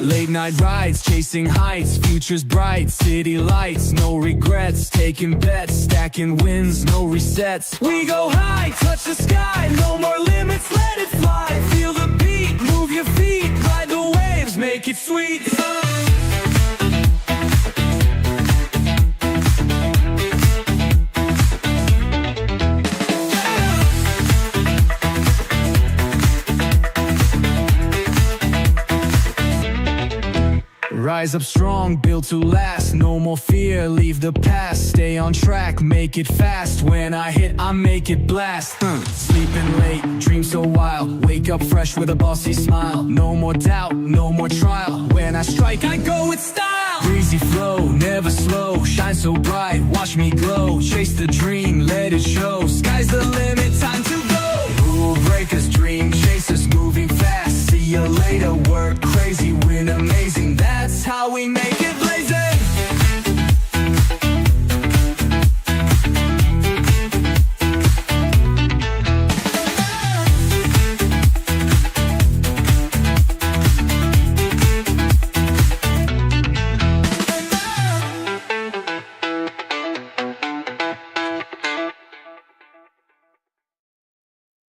Late night rides, chasing heights, futures bright, city lights, no regrets, taking bets, stacking wins, no resets. We go high, touch the sky, no more limits, let it fly. Feel the beat, move your feet, ride the waves, make it sweet. Rise up strong, built to last, no more fear, leave the past. Stay on track, make it fast, when I hit, I make it blast. Sleeping late, dream so wild, wake up fresh with a bossy smile. No more doubt, no more trial, when I strike, I go with style. Breezy flow, never slow, shine so bright, watch me glow. Chase the dream, let it show, sky's the limit, time to go. Rule breakers, dream chasers, moving fast, see you later.